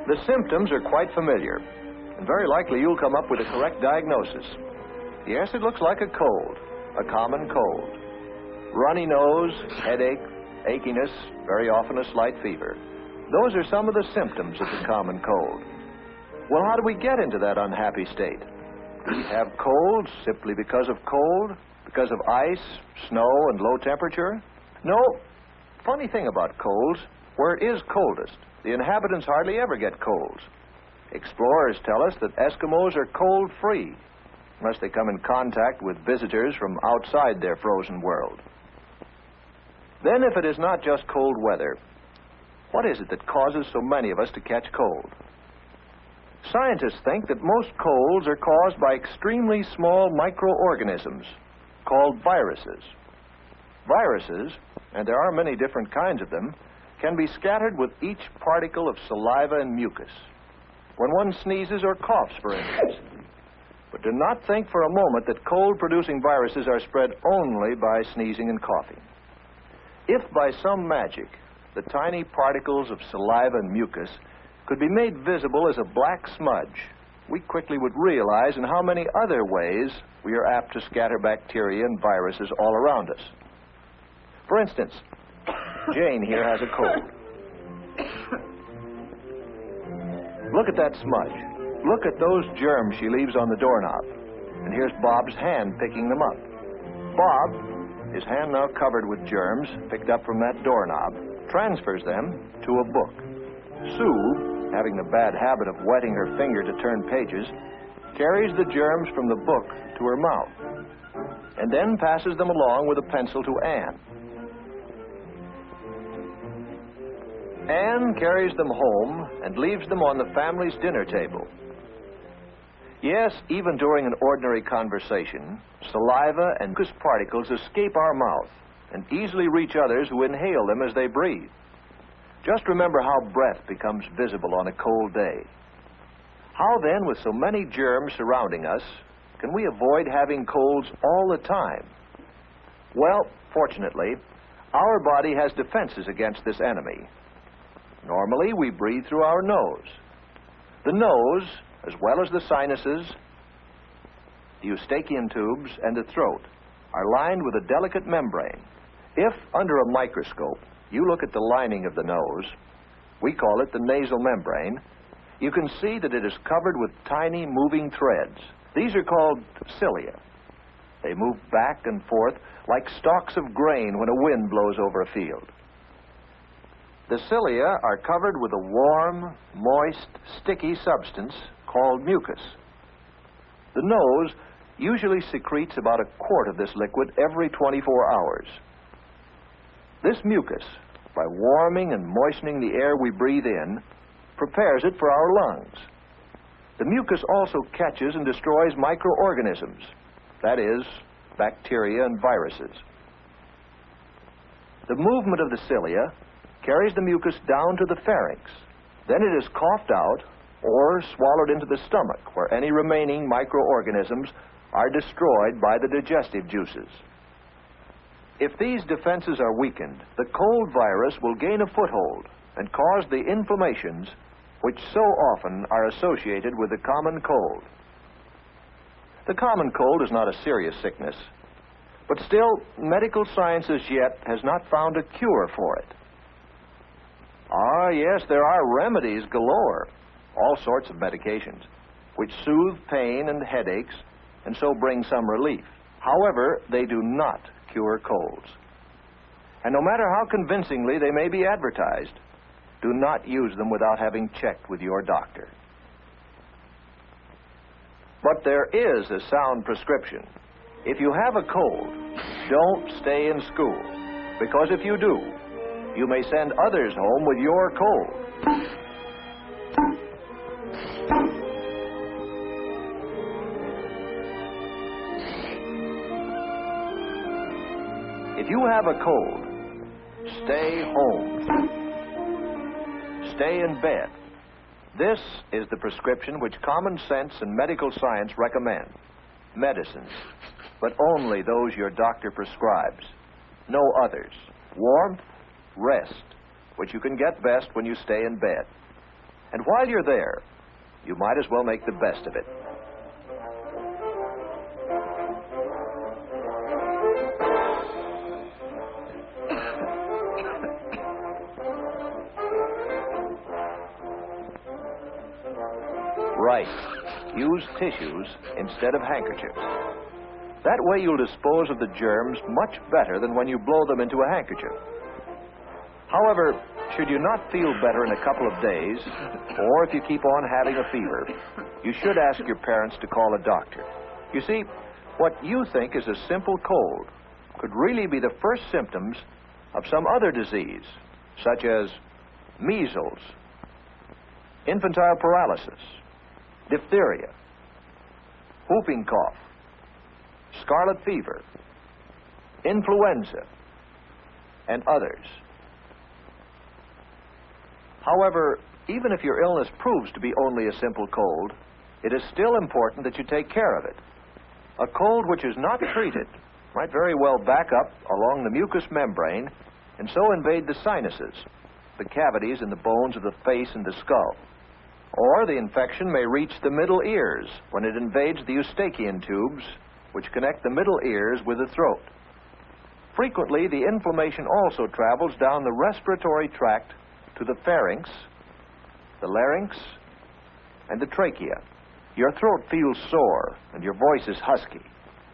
The symptoms are quite familiar, and very likely you'll come up with a correct diagnosis. Yes, it looks like a cold, a common cold. Runny nose, headache, achiness, very often a slight fever. Those are some of the symptoms of the common cold. Well, how do we get into that unhappy state? Do we have colds simply because of cold? Because of ice, snow, and low temperature? No. Funny thing about colds, where it is coldest, the inhabitants hardly ever get colds. Explorers tell us that Eskimos are cold-free, unless they come in contact with visitors from outside their frozen world. Then, if it is not just cold weather, what is it that causes so many of us to catch cold? Scientists think that most colds are caused by extremely small microorganisms called viruses. Viruses, and there are many different kinds of them, can be scattered with each particle of saliva and mucus, when one sneezes or coughs, for instance. But do not think for a moment that cold-producing viruses are spread only by sneezing and coughing. If by some magic the tiny particles of saliva and mucus could be made visible as a black smudge, we quickly would realize in how many other ways we are apt to scatter bacteria and viruses all around us. For instance, Jane here has a cold. Look at that smudge. Look at those germs she leaves on the doorknob. And here's Bob's hand picking them up. Bob, his hand now covered with germs picked up from that doorknob, transfers them to a book. Sue, having the bad habit of wetting her finger to turn pages, carries the germs from the book to her mouth, and then passes them along with a pencil to Anne. Anne carries them home and leaves them on the family's dinner table. Yes, even during an ordinary conversation, saliva and mucus particles escape our mouth and easily reach others who inhale them as they breathe. Just remember how breath becomes visible on a cold day. How then, with so many germs surrounding us, can we avoid having colds all the time? Well, fortunately, our body has defenses against this enemy. Normally, we breathe through our nose. The nose, as well as the sinuses, the eustachian tubes, and the throat, are lined with a delicate membrane. If, under a microscope, you look at the lining of the nose, we call it the nasal membrane, you can see that it is covered with tiny moving threads. These are called cilia. They move back and forth like stalks of grain when a wind blows over a field. The cilia are covered with a warm, moist, sticky substance called mucus. The nose usually secretes about a quart of this liquid every 24 hours. This mucus, by warming and moistening the air we breathe in, prepares it for our lungs. The mucus also catches and destroys microorganisms, that is, bacteria and viruses. The movement of the cilia carries the mucus down to the pharynx. Then it is coughed out or swallowed into the stomach, where any remaining microorganisms are destroyed by the digestive juices. If these defenses are weakened, the cold virus will gain a foothold and cause the inflammations which so often are associated with the common cold. The common cold is not a serious sickness, but still, medical science as yet has not found a cure for it. Ah, yes, there are remedies galore, all sorts of medications, which soothe pain and headaches and so bring some relief. However, they do not cure colds. And no matter how convincingly they may be advertised, do not use them without having checked with your doctor. But there is a sound prescription. If you have a cold, don't stay in school, because if you do, you may send others home with your cold. If you have a cold, stay home. Stay in bed. This is the prescription which common sense and medical science recommend. Medicines, but only those your doctor prescribes. No others. Warmth, rest, which you can get best when you stay in bed. And while you're there, you might as well make the best of it. Right. Use tissues instead of handkerchiefs. That way you'll dispose of the germs much better than when you blow them into a handkerchief. However, should you not feel better in a couple of days, or if you keep on having a fever, you should ask your parents to call a doctor. You see, what you think is a simple cold could really be the first symptoms of some other disease, such as measles, infantile paralysis, diphtheria, whooping cough, scarlet fever, influenza, and others. However, even if your illness proves to be only a simple cold, it is still important that you take care of it. A cold which is not treated might very well back up along the mucous membrane and so invade the sinuses, the cavities in the bones of the face and the skull. Or the infection may reach the middle ears when it invades the eustachian tubes, which connect the middle ears with the throat. Frequently, the inflammation also travels down the respiratory tract to the pharynx, the larynx, and the trachea. Your throat feels sore and your voice is husky.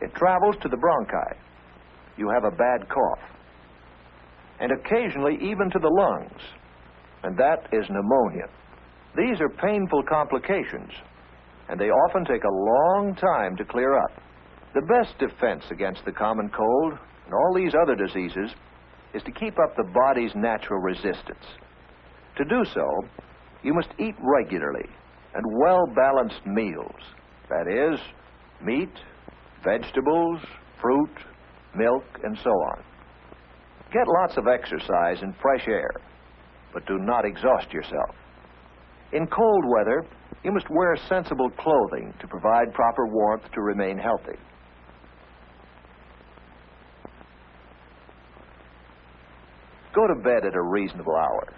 It travels to the bronchi. You have a bad cough. And occasionally even to the lungs, and that is pneumonia. These are painful complications, and they often take a long time to clear up. The best defense against the common cold and all these other diseases is to keep up the body's natural resistance. To do so, you must eat regularly and well-balanced meals. That is, meat, vegetables, fruit, milk, and so on. Get lots of exercise and fresh air, but do not exhaust yourself. In cold weather, you must wear sensible clothing to provide proper warmth to remain healthy. Go to bed at a reasonable hour.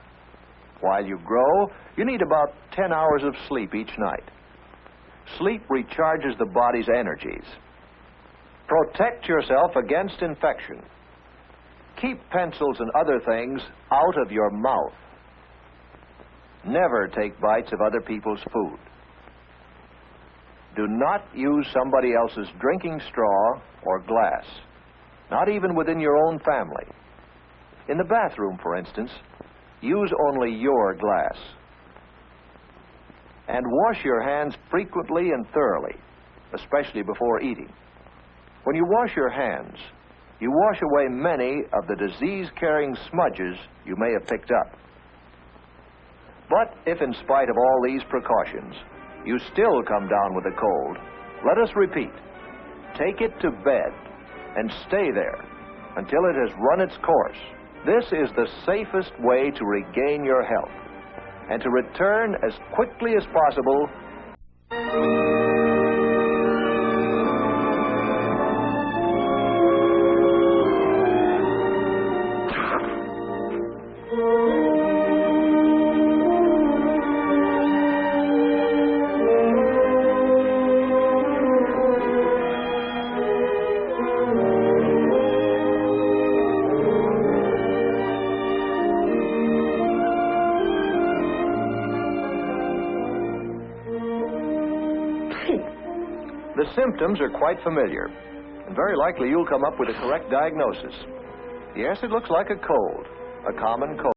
While you grow, you need about 10 hours of sleep each night. Sleep recharges the body's energies. Protect yourself against infection. Keep pencils and other things out of your mouth. Never take bites of other people's food. Do not use somebody else's drinking straw or glass, not even within your own family. In the bathroom, for instance, use only your glass. And wash your hands frequently and thoroughly, especially before eating. When you wash your hands, you wash away many of the disease-carrying smudges you may have picked up. But if in spite of all these precautions, you still come down with a cold, let us repeat, take it to bed and stay there until it has run its course. This is the safest way to regain your health and to return as quickly as possible. The symptoms are quite familiar, and very likely you'll come up with a correct diagnosis. Yes, it looks like a cold, a common cold.